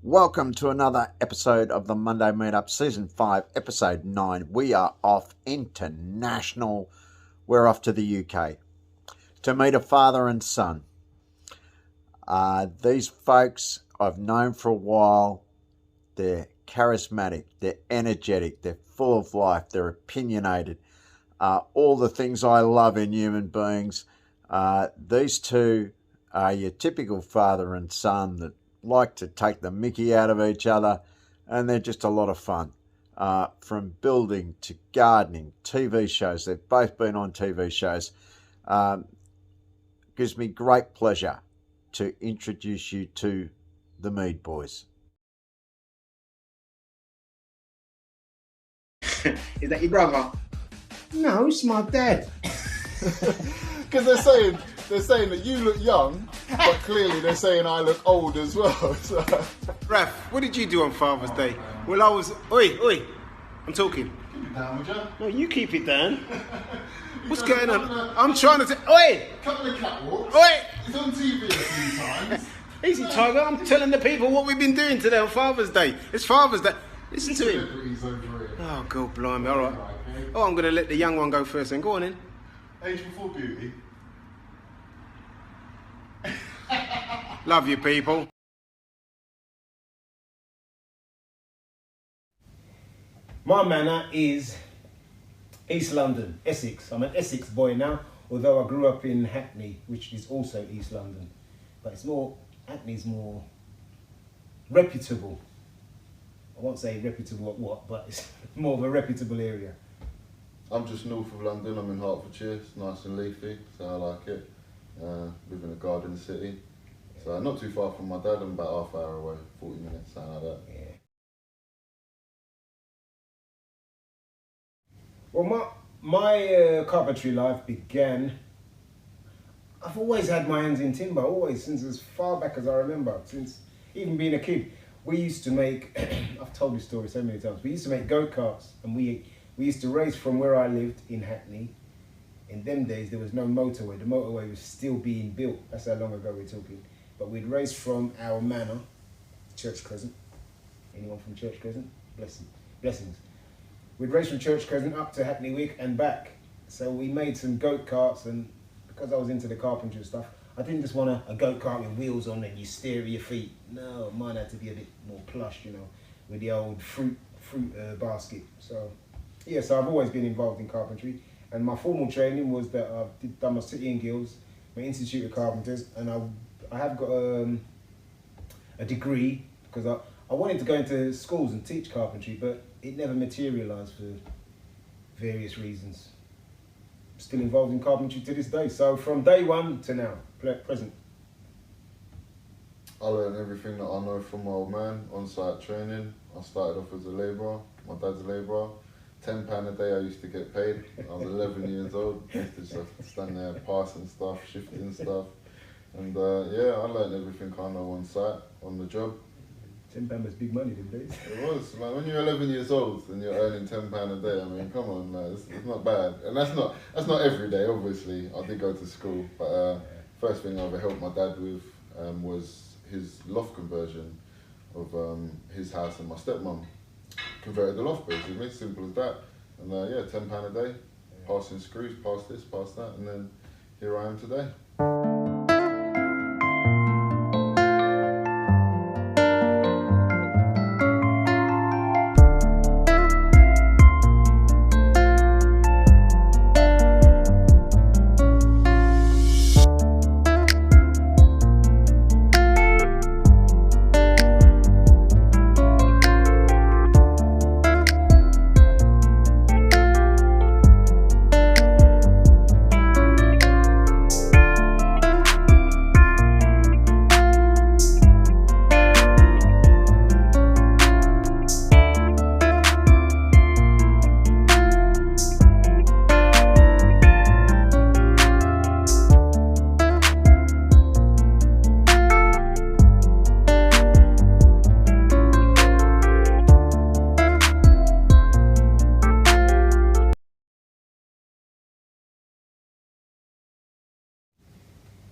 Welcome to another episode of the Monday Meetup, Season 5, Episode 9. We are off international. We're off to the UK to meet a father and son. These folks I've known for a while. They're charismatic, they're energetic, they're full of life, they're opinionated. All the things I love in human beings. These two are your typical father and son that like to take the mickey out of each other, and they're just a lot of fun. From building to gardening, TV shows, they've both been on TV shows. Gives me great pleasure to introduce you to the Meade boys. Is that your brother? No, it's my dad. Because they're saying that you look young, but clearly they're saying I look old as well. So. Raph, what did you do on Father's Day? Well, I was... Oi, I'm talking. Keep it down, would you? No, you keep it down. What's going on? I'm trying to... Oi! Couple of catwalks. Oi! It's on TV a few times. Easy, Tiger. I'm telling the people what we've been doing today on Father's Day. It's Father's Day. Listen to him. Celebrities over here. Oh, God blimey. All right. Oh, I'm going to let the young one go first then. Go on in. Age before beauty. Love you, people. My manor is East London, Essex. I'm an Essex boy now, although I grew up in Hackney, which is also East London. But Hackney's more reputable. I won't say reputable at what, but it's more of a reputable area. I'm just north of London. I'm in Hertfordshire. It's nice and leafy, so I like it. Live in a garden city. So not too far from my dad. I'm about half hour away, 40 minutes, something like that. Yeah. Well, my carpentry life began. I've always had my hands in timber, always, since as far back as I remember, since even being a kid. We used to make, I've told this story so many times, we used to make go-karts, and we used to race from where I lived in Hackney. In them days, there was no motorway. The motorway was still being built. That's how long ago we're talking. But we'd race from our manor, Church Crescent. Anyone from Church Crescent? Blessings. We'd race from Church Crescent up to Hackney Wick and back. So we made some go-karts, and because I was into the carpentry stuff, I didn't just want a go-kart with wheels on and you steer with your feet. No, mine had to be a bit more plush, with the old fruit basket. So, yeah, so I've always been involved in carpentry. And my formal training was that I've done my City and Guilds, my Institute of Carpenters, and I have got a degree because I wanted to go into schools and teach carpentry, but it never materialised for various reasons. I'm still involved in carpentry to this day. So from day one to now, present. I learned everything that I know from my old man, on-site training. I started off as a labourer. My dad's a labourer. £10 a day I used to get paid. I was 11 years old. I used to just stand there passing stuff, shifting stuff. And yeah, I learned everything I know on site, on the job. £10 was big money them days. It was. Like, when you're 11 years old and you're earning £10 a day, I mean, come on, man, it's not bad. And that's not every day, obviously. I did go to school, but first thing I ever helped my dad with was his loft conversion of his house and my stepmom. Converted the loft basically, simple as that. And yeah, £10 a day, passing screws, past this, past that, and then here I am today.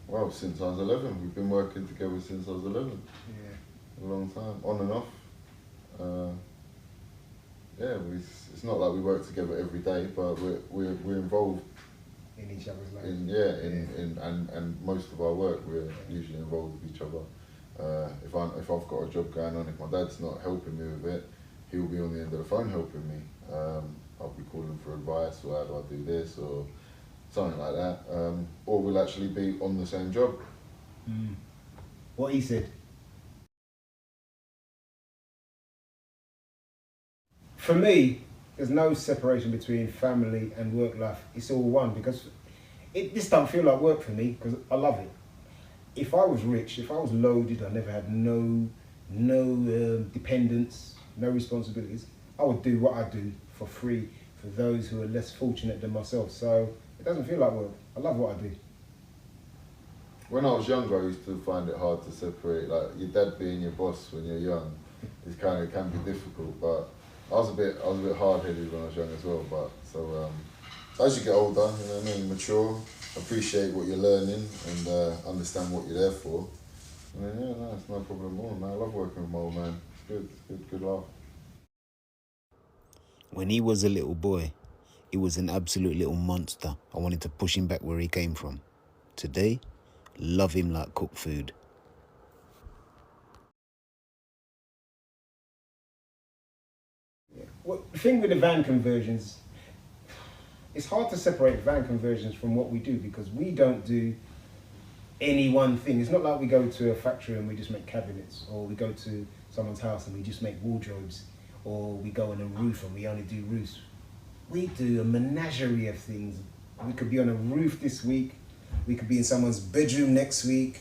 Well, since I was 11. We've been working together since I was 11. Yeah. a long time, on and off. Yeah, it's not like we work together every day, but we're involved in each other's lives. And most of our work we're usually involved with each other. If I've got a job going on, if my dad's not helping me with it, he'll be on the end of the phone helping me. I'll be calling for advice, or how do I do this, or something like that. Or we'll actually be on the same job. What he said. For me, there's no separation between family and work life. It's all one, because this don't feel like work for me, because I love it. If I was rich, if I was loaded, I never had no dependents, no responsibilities, I would do what I do for free for those who are less fortunate than myself. So it doesn't feel like work. I love what I do. When I was younger, I used to find it hard to separate. Like your dad being your boss when you're young, it can be difficult. But I was a bit hard-headed when I was young as well. But so as you get older, you know what I mean, mature, appreciate what you're learning and understand what you're there for. And then it's no problem at all, man. I love working with my old man. It's good laugh. When he was a little boy, he was an absolute little monster. I wanted to push him back where he came from. Today, love him like cooked food. Well, the thing with the van conversions, it's hard to separate van conversions from what we do, because we don't do any one thing. It's not like we go to a factory and we just make cabinets, or we go to someone's house and we just make wardrobes, or we go on a roof and we only do roofs. We do a menagerie of things. We could be on a roof this week, we could be in someone's bedroom next week,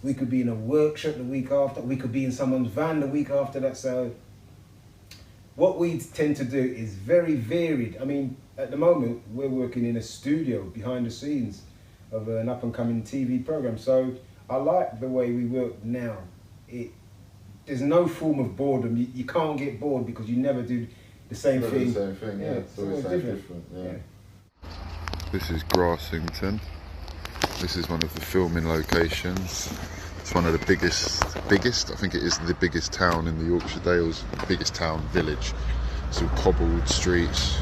we could be in a workshop the week after, we could be in someone's van the week after that. So what we tend to do is very varied. I mean, at the moment, we're working in a studio behind the scenes of an up-and-coming TV program. So I like the way we work now. There's no form of boredom. You can't get bored, because you never do the same thing. The same thing, yeah. It's always different. Yeah. This is Grassington. This is one of the filming locations. It's one of the biggest, I think it is the biggest town in the Yorkshire Dales, biggest town, village. It's all cobbled streets,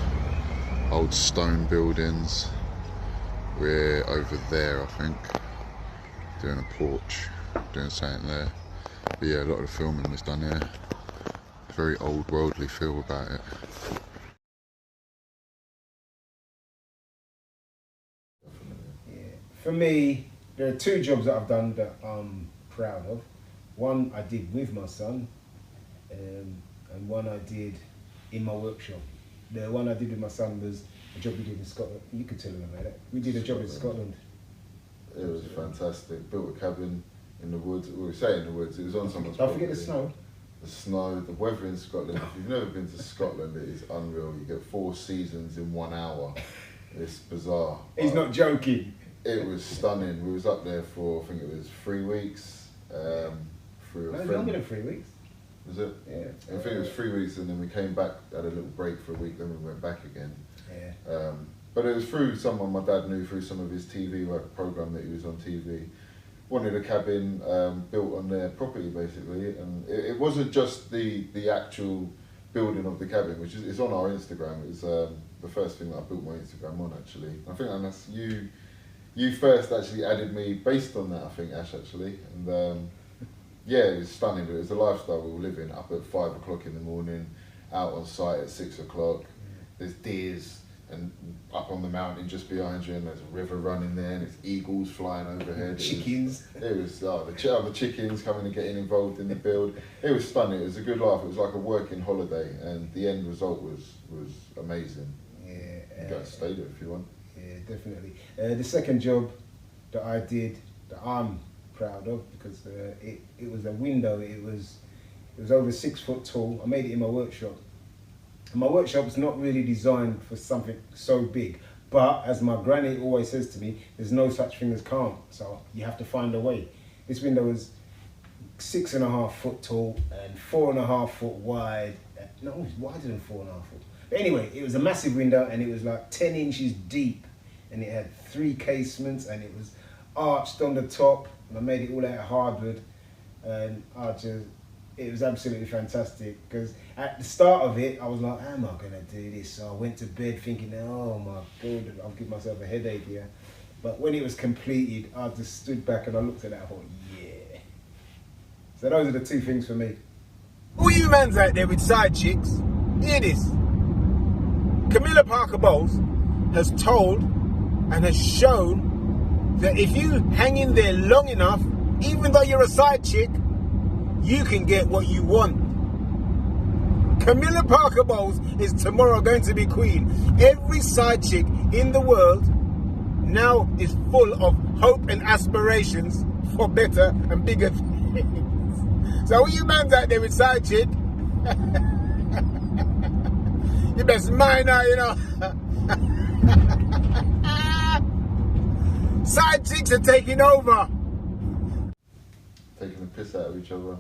old stone buildings. We're over there, I think, doing a porch, doing something there. But yeah, a lot of the filming was done here. Very old worldly feel about it. Yeah. For me, there are two jobs that I've done that I'm proud of. One I did with my son, and one I did in my workshop. The one I did with my son was a job we did in Scotland. You could tell him about that. We did a job in Scotland. It was fantastic. Built a cabin in the woods. We say in the woods. It was on someone's Don't property. forget the snow. The snow, the weather in Scotland. If you've never been to Scotland, it is unreal. You get 4 seasons in 1 hour. It's bizarre. He's not joking. It was stunning. We was up there for, I think it was 3 weeks. Through a friend. Longer than 3 weeks. Was it? Yeah. I think it was 3 weeks, and then we came back, had a little break for a week, then we went back again. Yeah. But it was through someone my dad knew, through some of his TV work program that he was on TV. Wanted a cabin built on their property, basically, and it wasn't just the actual building of the cabin, which is it's on our Instagram. It was the first thing that I built my Instagram on, actually. I think that's you first actually added me based on that, I think, Ash, actually. And yeah, it was stunning. It was the lifestyle we were living, up at 5 o'clock in the morning, out on site at 6 o'clock. There's deers and up on the mountain just behind you, and there's a river running there, and it's eagles flying overhead. Chickens. It was the chickens coming and getting involved in the build. It was stunning. It was a good laugh. It was like a working holiday, and the end result was amazing. Yeah. You guys stay there if you want. Yeah, definitely. The second job that I did that I'm proud of, because it was a window. It was over 6 foot tall. I made it in my workshop. And my workshop's not really designed for something so big, but as my granny always says to me, there's no such thing as can't, so you have to find a way. This window was 6.5 foot tall and 4.5 foot wide. No, it was wider than 4.5 foot. But anyway, it was a massive window, and it was like 10 inches deep, and it had 3 casements, and it was arched on the top, and I made it all out of hardwood, and It was absolutely fantastic because at the start of it, I was like, how am I going to do this? So I went to bed thinking, oh my God, I'll give myself a headache here. But when it was completed, I just stood back and I looked at it and I thought, yeah. So those are the two things for me. All you mans out there with side chicks, hear this. Camilla Parker Bowles has told and has shown that if you hang in there long enough, even though you're a side chick, you can get what you want. Camilla Parker Bowles is tomorrow going to be queen. Every side chick in the world now is full of hope and aspirations for better and bigger things. So all you mans out there with side chick, you best mind now, you know. Side chicks are taking over. Taking the piss out of each other.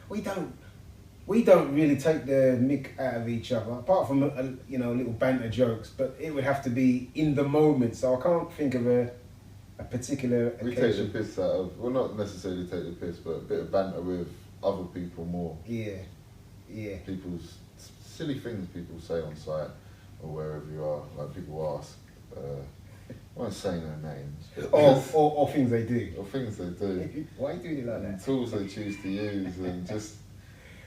We don't really take the mick out of each other, apart from little banter jokes. But it would have to be in the moment, so I can't think of a particular occasion. We take the piss out of, well, not necessarily take the piss, but a bit of banter with other people more. Yeah. People's silly things people say on site or wherever you are. Like people ask, I won't say no names. Or things they do. Or things they do. Why are you doing it like that? Tools they choose to use and just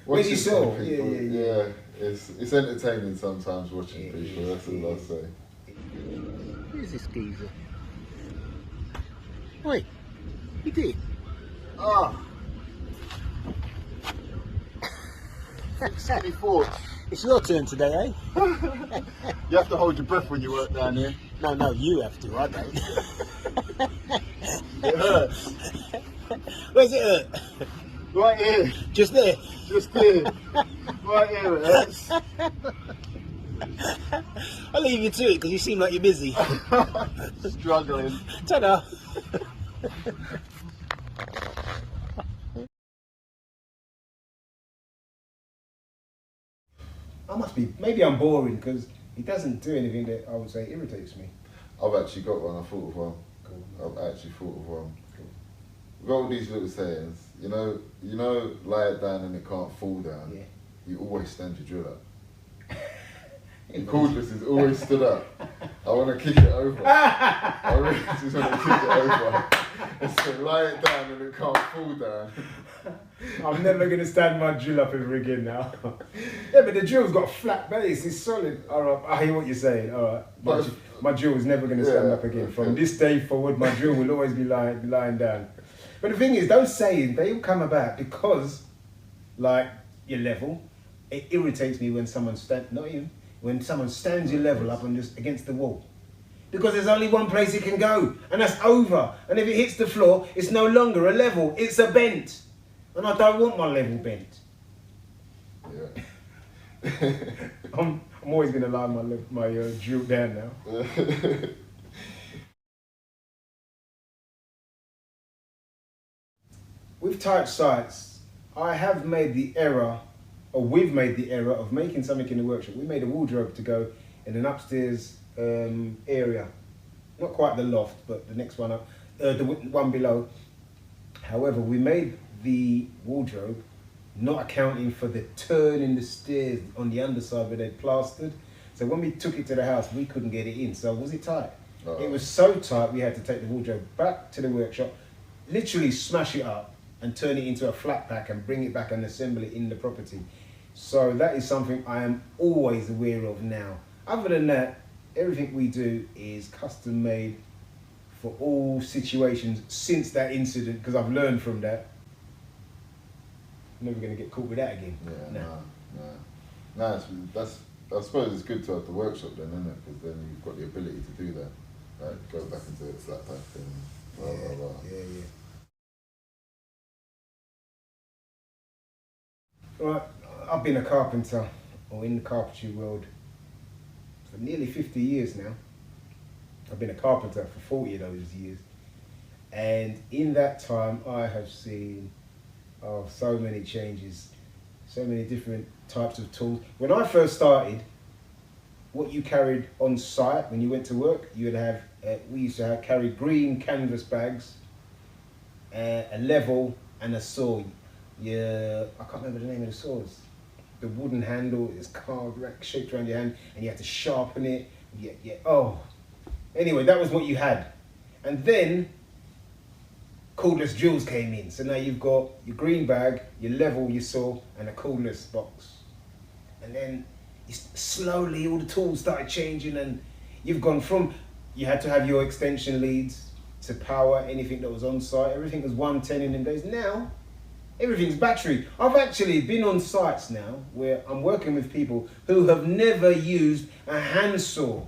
When you saw, people. yeah. It's entertaining sometimes watching people. That's all I'll say. Who's this geezer? Wait, he did. Oh. Skinny thoughts. It's your turn today, eh? You have to hold your breath when you work down here. No, you have to, I don't. It hurts. Where's it hurt? Right here. Just there? Just here. Right here it hurts. I'll leave you to it because you seem like you're busy. Struggling. Ta-da. Maybe I'm boring because he doesn't do anything that I would say irritates me. I've actually got one. I thought of one. Cool. I've actually thought of one. Cool. We've got all these little sayings. You know, lie it down and it can't fall down. Yeah. You always stand your drill up. The cordless is always stood up. I want to kick it over. I really just want to kick it over. And so lie it down and it can't fall down. I'm never going to stand my drill up ever again now. Yeah, but the drill's got a flat base. It's solid. All right, I hear what you're saying. All right. My drill is never going to stand up again. From this day forward, my drill will always be lying down. But the thing is, those sayings, they all come about because, like, your level, it irritates me when someone stands your level up and just against the wall. Because there's only one place it can go, and that's over. And if it hits the floor, it's no longer a level, it's a bent. And I don't want my level bent. Yeah. I'm always going to lie my drill down now. With tight sights, we've made the error of making something in the workshop. We made a wardrobe to go in an upstairs area. Not quite the loft, but the next one up, the one below. However, we made the wardrobe not accounting for the turn in the stairs on the underside where they'd plastered. So when we took it to the house, we couldn't get it in. So was it tight? Oh. It was so tight we had to take the wardrobe back to the workshop, literally smash it up and turn it into a flat pack and bring it back and assemble it in the property. So that is something I am always aware of now. Other than that, everything we do is custom made for all situations since that incident, because I've learned from that. Never going to get caught with that again. Yeah, no. I suppose it's good to have the workshop then, isn't it? Because then you've got the ability to do that. Like, go back into a flat pack and blah, blah, blah. Yeah. Right, I've been a carpenter, or in the carpentry world, for nearly 50 years now. I've been a carpenter for 40 of those years. And in that time, I have seen so many changes, so many different types of tools. When I first started, what you carried on site when you went to work, you would have, we used to carry green canvas bags, a level and a saw. Yeah, I can't remember the name of the saws. The wooden handle is carved, shaped around your hand, and you had to sharpen it. Yeah. Oh, anyway, that was what you had, and then cordless drills came in. So now you've got your green bag, your level, your saw, and a cordless box. And then slowly all the tools started changing, and you've gone from, you had to have your extension leads to power anything that was on site. Everything was 110 in them days. Now, everything's battery. I've actually been on sites now where I'm working with people who have never used a handsaw.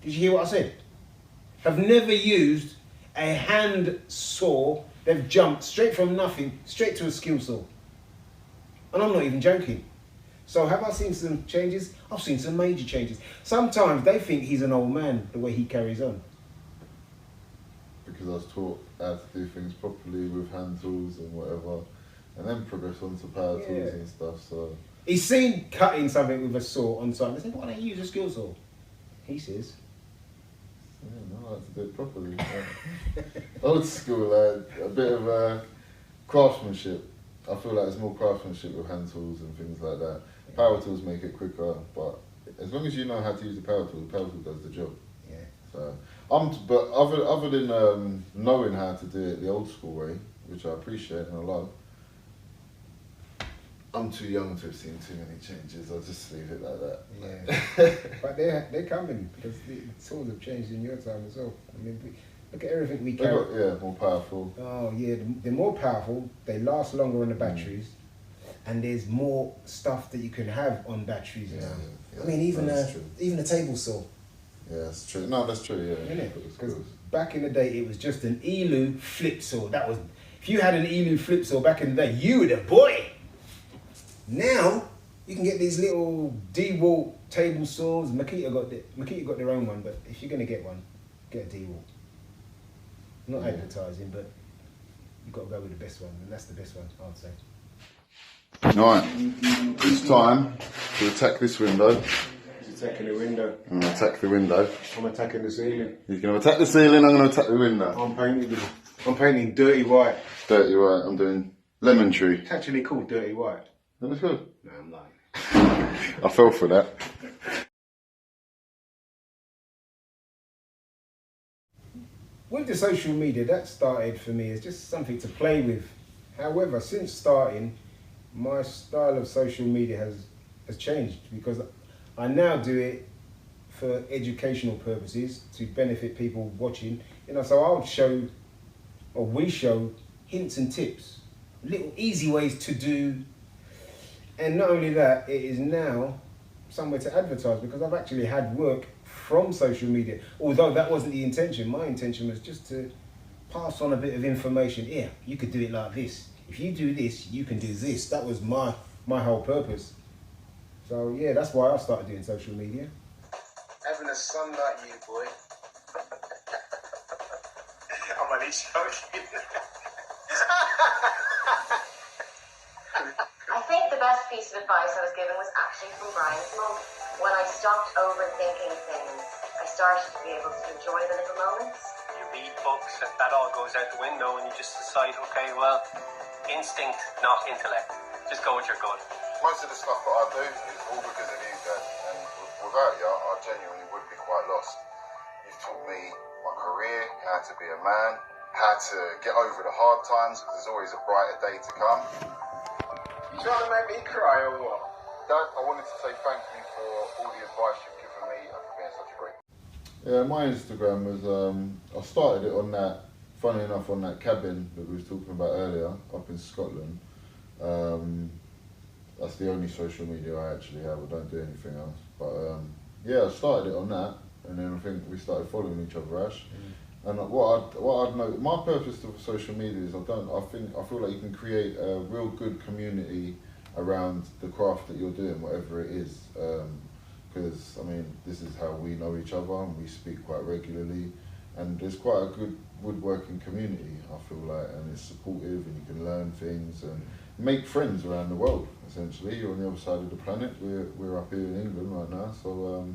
Did you hear what I said? Have never used a hand saw. They've jumped straight from nothing, straight to a skill saw. And I'm not even joking. So have I seen some changes? I've seen some major changes. Sometimes they think he's an old man, the way he carries on. Because I was taught how to do things properly with hand tools and whatever, and then progress onto power tools and stuff. So he's seen cutting something with a saw on site. They say, why don't you use a skill saw? He says, yeah, no, I like to do it properly. Old school, like a bit of craftsmanship. I feel like there's more craftsmanship with hand tools and things like that. Power tools make it quicker, but as long as you know how to use the power tool does the job. yeah. So but other than knowing how to do it the old school way, which I appreciate and I love, I'm too young to have seen too many changes. I'll just leave it like that. Yeah. But they're coming, because the tools have changed in your time as well. I mean, look at everything we carry. Yeah, more powerful. Oh yeah, they're more powerful. They last longer on the batteries, and there's more stuff that you can have on batteries now. Yeah, I mean, even a table saw. Yeah, that's true. No, that's true. Yeah, Isn't it? Because back in the day, it was just an Elu flip saw. That was, if you had an Elu flip saw back in the day, you were the boy. Now you can get these little DeWalt table saws. Makita got their own one, but if you're gonna get one, get a DeWalt. Not advertising, but you've got to go with the best one, and that's the best one, I'd say. Right, it's time to attack this window. He's attacking the window. I'm going to attack the window. I'm attacking the ceiling. He's going to attack the ceiling, I'm going to attack the window. I'm painting dirty white. Dirty white, I'm doing lemon tree. It's actually called dirty white. That was good. No, I'm lying. I fell for that. With the social media, that started for me as just something to play with. However, since starting, my style of social media has changed, because I now do it for educational purposes to benefit people watching. You know, so we show hints and tips, little easy ways to do. And not only that, it is now somewhere to advertise, because I've actually had work from social media, although that wasn't the intention. My intention was just to pass on a bit of information. Yeah, you could do it like this. If you do this, you can do this. That was my whole purpose. So yeah, that's why I started doing social media. Having a son like you, boy. I'm only joking. I think the best piece of advice I was given was actually from Brian's mum. When I stopped overthinking things, I started to be able to enjoy the little moments. You read books, and that all goes out the window, and you just decide, okay, well, instinct, not intellect. Just go with your gut. Most of the stuff that I do is all because of you, Dad, and without you, I genuinely would be quite lost. You've taught me my career, how to be a man, how to get over the hard times, because there's always a brighter day to come. You trying to make me cry or what? Dad, I wanted to say thank you for all the advice you've given me and for being such a great... Yeah, my Instagram was, I started it on that, funny enough, on that cabin that we was talking about earlier, up in Scotland. That's the only social media I actually have. I don't do anything else. But yeah, I started it on that, and then I think we started following each other, Ash. And what I'd know, my purpose of social media is I feel like you can create a real good community around the craft that you're doing, whatever it is. Because I mean, this is how we know each other, and we speak quite regularly, and there's quite a good woodworking community, I feel like, and it's supportive, and you can learn things and make friends around the world. Essentially, you're on the other side of the planet. We're up here in England right now, so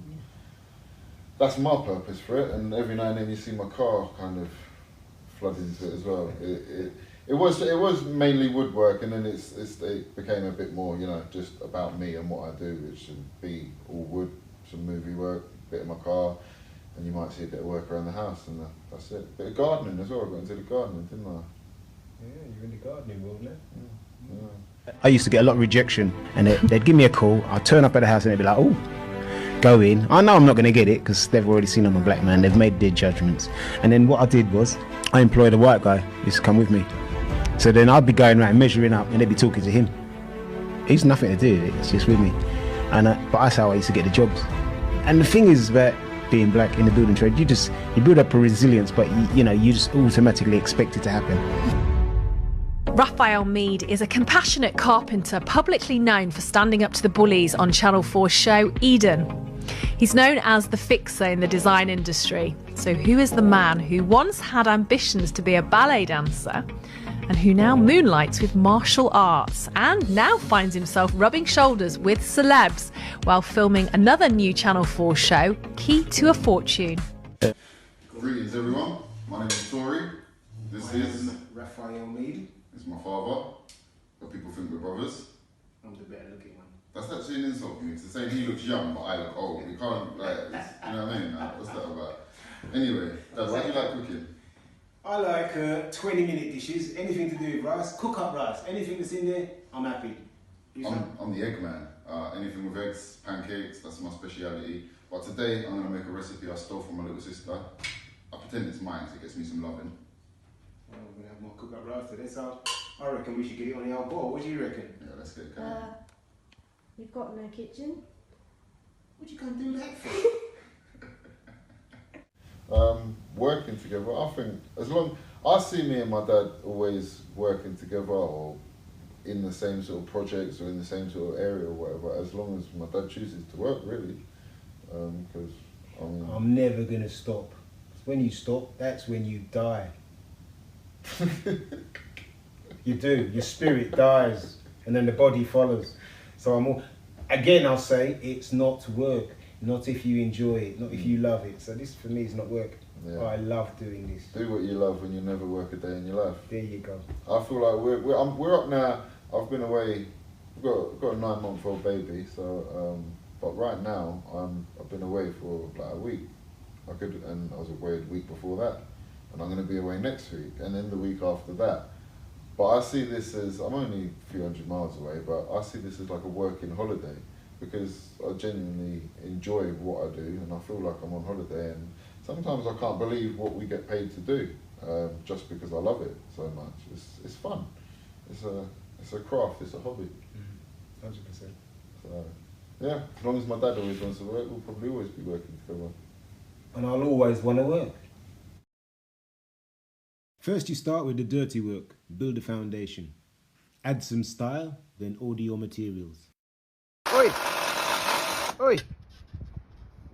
that's my purpose for it. And every now and then you see my car kind of flood into it as well. It was mainly woodwork, and then it became a bit more, you know, just about me and what I do, which should be all wood, some movie work, a bit of my car, and you might see a bit of work around the house, and that's it. A bit of gardening as well. I got into the gardening, didn't I? Yeah, you're in the gardening world now. Yeah. I used to get a lot of rejection, and they'd give me a call. I'd turn up at the house and they'd be like, "Oh, go in." I know I'm not going to get it because they've already seen I'm a black man. They've made their judgments. And then what I did was I employed a white guy who used to come with me. So then I'd be going around measuring up, and they'd be talking to him. He's nothing to do with it. It's just with me. And but that's how I used to get the jobs. And the thing is about being black in the building trade, you build up a resilience, but you just automatically expect it to happen. Raphael Meade is a compassionate carpenter publicly known for standing up to the bullies on Channel 4's show Eden. He's known as the fixer in the design industry. So who is the man who once had ambitions to be a ballet dancer and who now moonlights with martial arts and now finds himself rubbing shoulders with celebs while filming another new Channel 4 show, Key to a Fortune? Greetings everyone, my name is Taurie. This is Raphael Meade. This is my father, but people think we're brothers. I'm the better looking one. That's actually an insult for me. It's the same, he looks young, but I look old. You can't, like, you know what I mean? What's that about? Anyway, Dad, what do you like cooking? I like 20-minute dishes, anything to do with rice, cook up rice, anything that's in there, I'm happy. I'm the egg man. Anything with eggs, pancakes, that's my speciality. But today I'm going to make a recipe I stole from my little sister. I pretend it's mine so it gets me some loving. Well, we're going to have more cook up rice today, so I reckon we should get it on the old boil. What do you reckon? Yeah, let's get it going. We've got no kitchen. What you going to do that for? Working together, I think, I see me and my dad always working together or in the same sort of projects or in the same sort of area or whatever, as long as my dad chooses to work, really. Because I'm never going to stop. When you stop, that's when you die. You do, your spirit dies and then the body follows. So I'll say it's not work. Not if you enjoy it, not if you love it. So this for me is not work. Yeah. I love doing this. Do what you love and you'll never work a day in your life. There you go. I feel like we're up now. I've been away. I've got a 9-month-old baby. So, but right now I've been away for like a week. And I was away the week before that, and I'm going to be away next week, and then the week after that. But I see this as, I'm only a few hundred miles away, but I see this as like a working holiday. Because I genuinely enjoy what I do and I feel like I'm on holiday, and sometimes I can't believe what we get paid to do just because I love it so much. It's fun. It's a craft, it's a hobby. 100%. So yeah, as long as my dad always wants to work, we'll probably always be working together. And I'll always want to work. First you start with the dirty work, build a foundation. Add some style, then order your materials. Oi! Oi!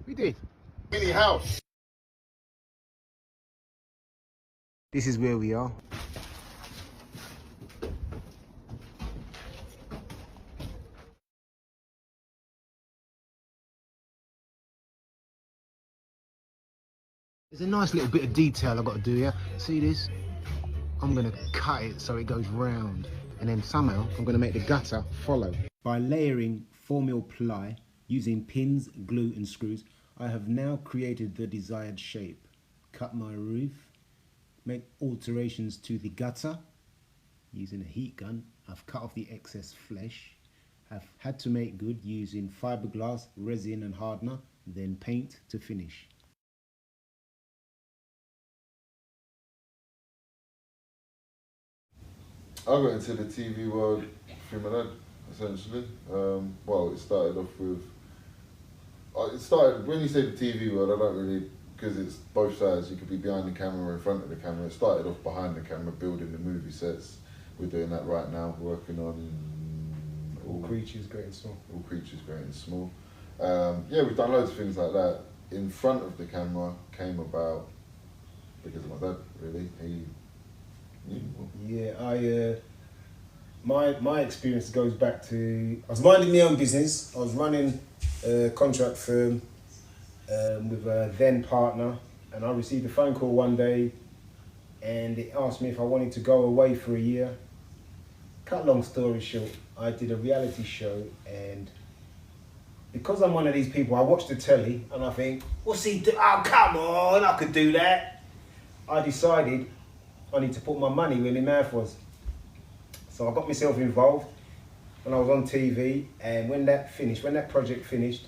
We did. Mini house. This is where we are. There's a nice little bit of detail I've got to do here. See this? I'm going to cut it so it goes round. And then somehow I'm going to make the gutter follow. By layering 4mm ply using pins, glue and screws, I have now created the desired shape. Cut my roof, make alterations to the gutter. Using a heat gun, I've cut off the excess flesh. I've had to make good using fiberglass, resin and hardener, then paint to finish. I got into the TV world through my dad, essentially. Well, it started off with... when you say the TV world, I don't really... Because it's both sides, you could be behind the camera or in front of the camera. It started off behind the camera, building the movie sets. We're doing that right now, working on... All Creatures Great and Small. All Creatures Great and Small. Yeah, we've done loads of things like that. In front of the camera came about because of my dad, really. Yeah, my experience goes back to, I was minding my own business. I was running a contract firm with a then partner, and I received a phone call one day and it asked me if I wanted to go away for a year. Cut long story short, I did a reality show, and because I'm one of these people, I watch the telly and I think, what's he do? Oh, come on, I could do that. I decided I need to put my money where my mouth was. So I got myself involved when I was on TV, and when that project finished,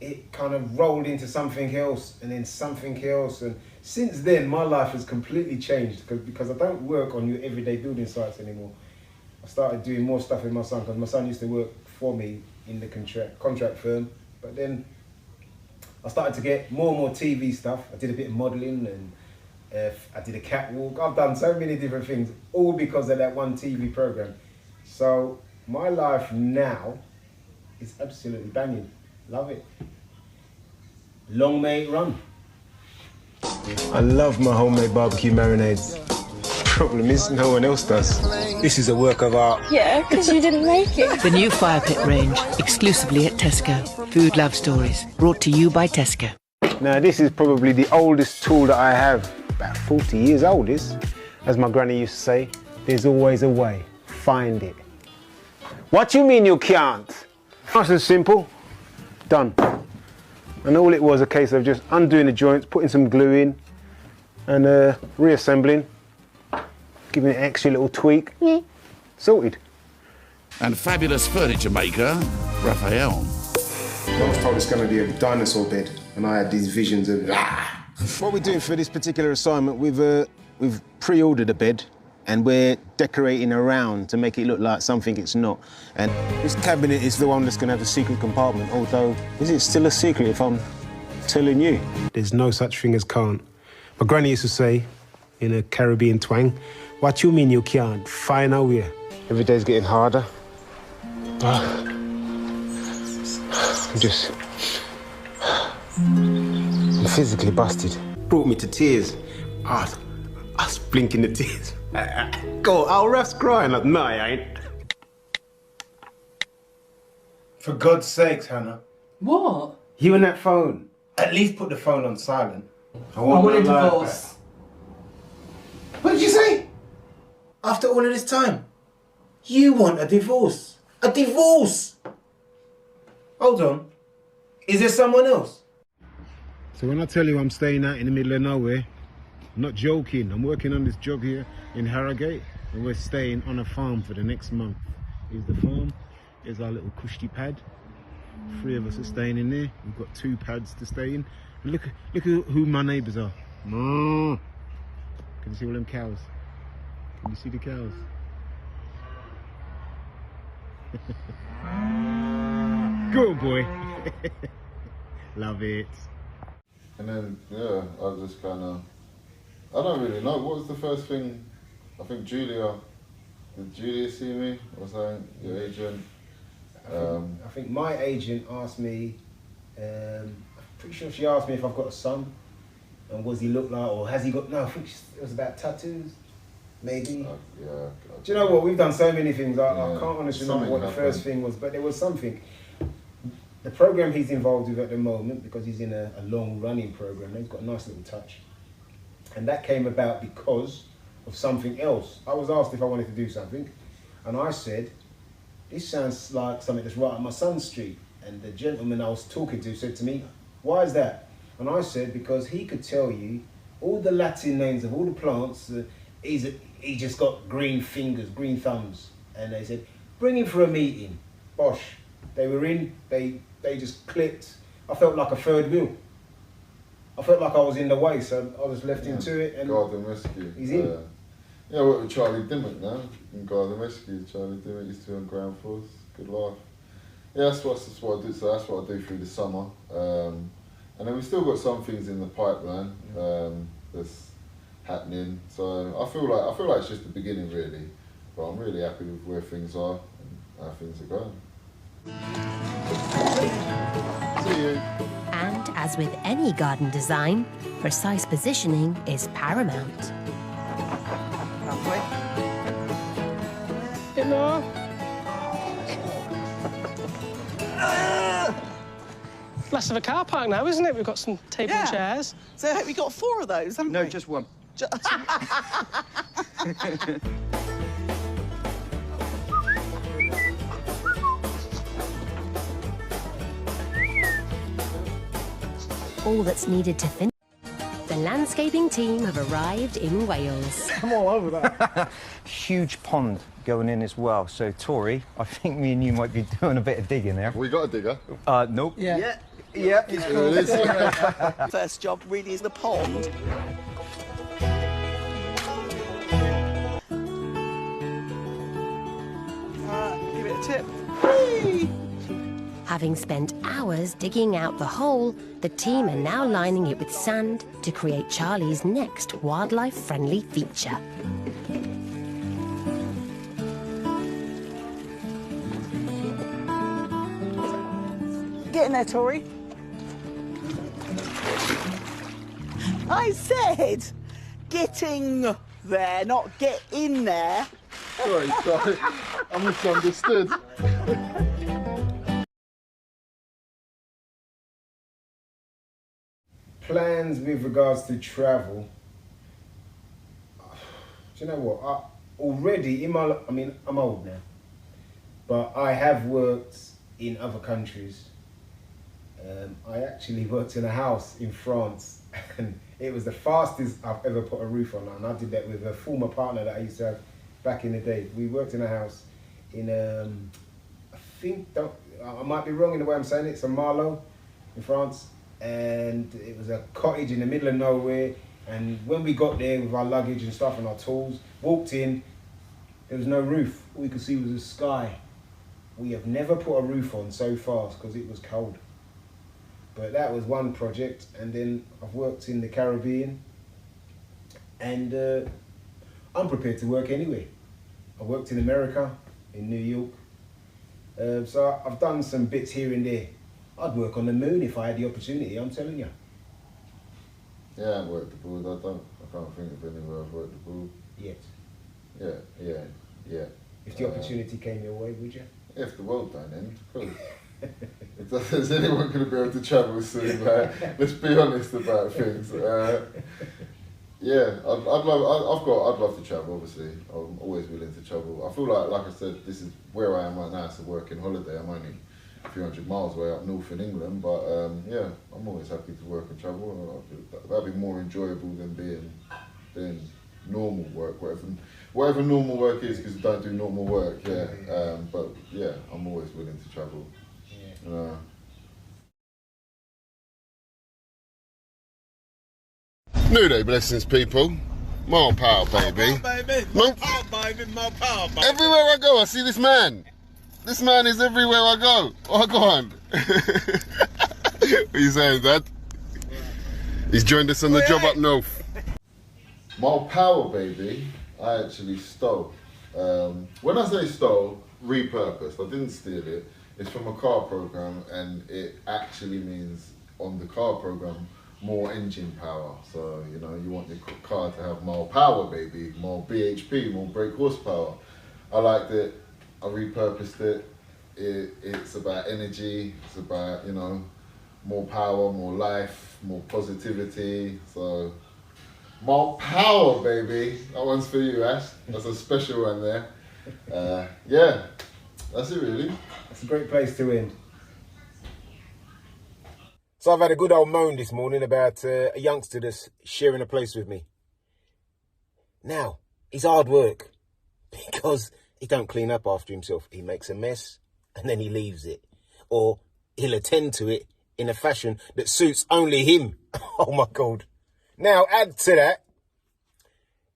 it kind of rolled into something else and then something else. And since then, my life has completely changed because I don't work on your everyday building sites anymore. I started doing more stuff with my son because my son used to work for me in the contract firm. But then I started to get more and more TV stuff. I did a bit of modelling and I did a catwalk. I've done so many different things, all because of that one TV program. So my life now is absolutely banging. Love it. Long may it run. I love my homemade barbecue marinades. Problem is, no one else does. This is a work of art. Yeah, because you didn't make it. The new fire pit range, exclusively at Tesco. Food Love Stories, brought to you by Tesco. Now, this is probably the oldest tool that I have. About 40 years old, this. As my granny used to say, there's always a way. Find it. What you mean you can't? Nice and simple. Done. And all it was a case of just undoing the joints, putting some glue in, and reassembling, giving it an extra little tweak. Sorted. And fabulous furniture maker, Raphael. I was told it's going to be a dinosaur bed, and I had these visions of What we're doing for this particular assignment, we've pre-ordered a bed, and we're decorating around to make it look like something it's not. And this cabinet is the one that's going to have a secret compartment, although is it still a secret if I'm telling you? There's no such thing as can't. My granny used to say, in a Caribbean twang, what you mean you can't? Find out where. Every day's getting harder. I'm physically busted. Brought me to tears. I was blinking the tears. Go, our ref's crying. No, I ain't. For God's sakes, Hannah. What? You and that phone. At least put the phone on silent. I want a divorce. What did you say? After all of this time? You want a divorce? A divorce? Hold on. Is there someone else? So when I tell you I'm staying out in the middle of nowhere, I'm not joking. I'm working on this job here in Harrogate, and we're staying on a farm for the next month. Here's the farm. Here's our little cushy pad. 3 of us are staying in there. We've got 2 pads to stay in. And look at who my neighbours are. Can you see all them cows? Can you see the cows? Good boy. Love it. And then, yeah, I just kind of, I don't really know. What was the first thing? I think Julia, did Julia see me or something? Your agent? I think my agent asked me, I'm pretty sure she asked me if I've got a son, and what does he look like, or has he got, no, I think it was about tattoos, maybe. Yeah. Do you know what, we've done so many things, I can't honestly remember what the first thing was, but there was something. The program he's involved with at the moment, because he's in a long-running program, he's got a nice little touch. And that came about because of something else. I was asked if I wanted to do something, and I said, this sounds like something that's right on my son's street. And the gentleman I was talking to said to me, why is that? And I said, because he could tell you all the Latin names of all the plants. He just got green fingers, green thumbs. And they said, bring him for a meeting. Bosh. They were in, they just clicked. I felt like a third wheel. I felt like I was in the way, so I was left into it. And Garden Rescue. He's in. Yeah, I work with Charlie Dimmock now in Garden Rescue. Charlie Dimmock used to be on ground force. Good laugh. Yeah, that's what I do. So that's what I do through the summer. And then we've still got some things in the pipeline that's happening. So I feel like it's just the beginning, really. But I'm really happy with where things are and how things are going. See you. And as with any garden design, precise positioning is paramount. Hello. Less of a car park now, isn't it? We've got some table and chairs. So have you got 4 of those, haven't we? No, just one. All that's needed to finish. The landscaping team have arrived in Wales. I'm all over that. Huge pond going in as well. So, Taurie, I think me and you might be doing a bit of digging there. We got a digger? Nope. Yeah. Yeah. It's cool. First job really is the pond. Give it a tip. Whee! Having spent hours digging out the hole, the team are now lining it with sand to create Charlie's next wildlife-friendly feature. Get in there, Taurie. I said getting there, not get in there. Sorry, I misunderstood. Plans with regards to travel. Do you know what? I'm old now, but I have worked in other countries. I actually worked in a house in France, and it was the fastest I've ever put a roof on, and I did that with a former partner that I used to have back in the day. We worked in a house in, I might be wrong in the way I'm saying it, it's a Marlow in France, and it was a cottage in the middle of nowhere, and when we got there with our luggage and stuff and our tools, walked in, there was no roof. All we could see was the sky. We have never put a roof on so fast because it was cold. But that was one project, and then I've worked in the Caribbean, and I'm prepared to work anywhere. I worked in America, in New York, so I've done some bits here and there. I'd work on the moon if I had the opportunity, I'm telling you. Yeah, I haven't worked abroad. I can't think of anywhere I've worked abroad. Yet. Yeah. If the opportunity came your way, would you? If the world don't end, of course. Is anyone going to be able to travel soon? Like, let's be honest about things. Yeah, I'd love to travel. Obviously, I'm always willing to travel. I feel like I said, this is where I am right now. It's a working holiday. I'm only a few hundred miles away up north in England, but yeah, I'm always happy to work and travel. That'd be more enjoyable than doing normal work, whatever normal work is, because I don't do normal work. Yeah, but yeah, I'm always willing to travel. New Day blessings, people. More power, baby. More power, baby. More power, baby. Everywhere I go, I see this man. This man is everywhere I go. Oh, go on. What are you saying, Dad? He's joined us on the job up north. More power, baby. I actually stole. When I say stole, repurposed. I didn't steal it. It's from a car program, and it actually means on the car program more engine power. So you know, you want your car to have more power, baby, more BHP, more brake horsepower. I liked it. I repurposed it. It's about energy. It's about, you know, more power, more life, more positivity. So more power, baby. That one's for you, Ash. That's a special one there. Yeah, that's it really. It's a great place to end. So I've had a good old moan this morning about a youngster that's sharing a place with me. Now, it's hard work because he don't clean up after himself. He makes a mess and then he leaves it. Or he'll attend to it in a fashion that suits only him. Oh my God. Now, add to that,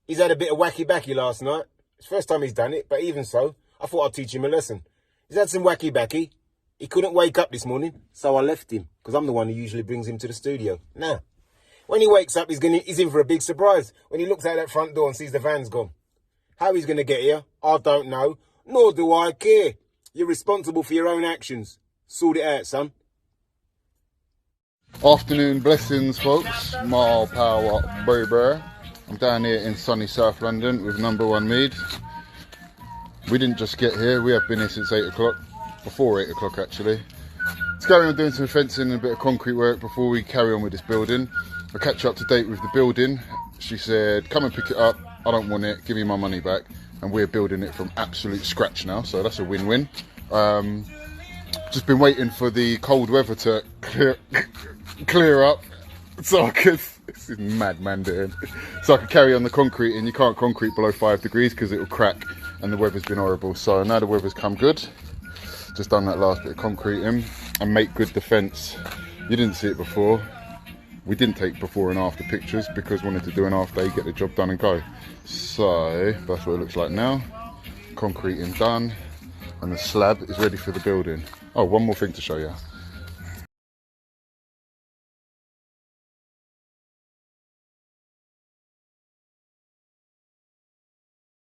he's had a bit of wacky-backy last night. It's the first time he's done it, but even so, I thought I'd teach him a lesson. He's had some wacky-backy. He couldn't wake up this morning, so I left him, because I'm the one who usually brings him to the studio. Now, when he wakes up, he's in for a big surprise when he looks out that front door and sees the van's gone. How he's going to get here, I don't know, nor do I care. You're responsible for your own actions. Sort it out, son. Afternoon blessings, folks. More power, baby. I'm down here in sunny South London with number 1 Meade. We didn't just get here, we have been here since 8 o'clock. Before 8 o'clock actually. Let's carry on doing some fencing and a bit of concrete work before we carry on with this building. I'll catch you up to date with the building She said, come and pick it up. I don't want it. Give me my money back. And we're building it from absolute scratch now. So that's a win-win. Just been waiting for the cold weather to clear up. So I could, this is mad man doing. So I could carry on the concrete, and you can't concrete below 5 degrees because it will crack, and the weather's been horrible. So now the weather's come good. Just done that last bit of concrete in and make good defence. You didn't see it before. We didn't take before and after pictures because we wanted to do an half day, get the job done and go. So that's what it looks like now. Concreting done, and the slab is ready for the building. Oh, one more thing to show you.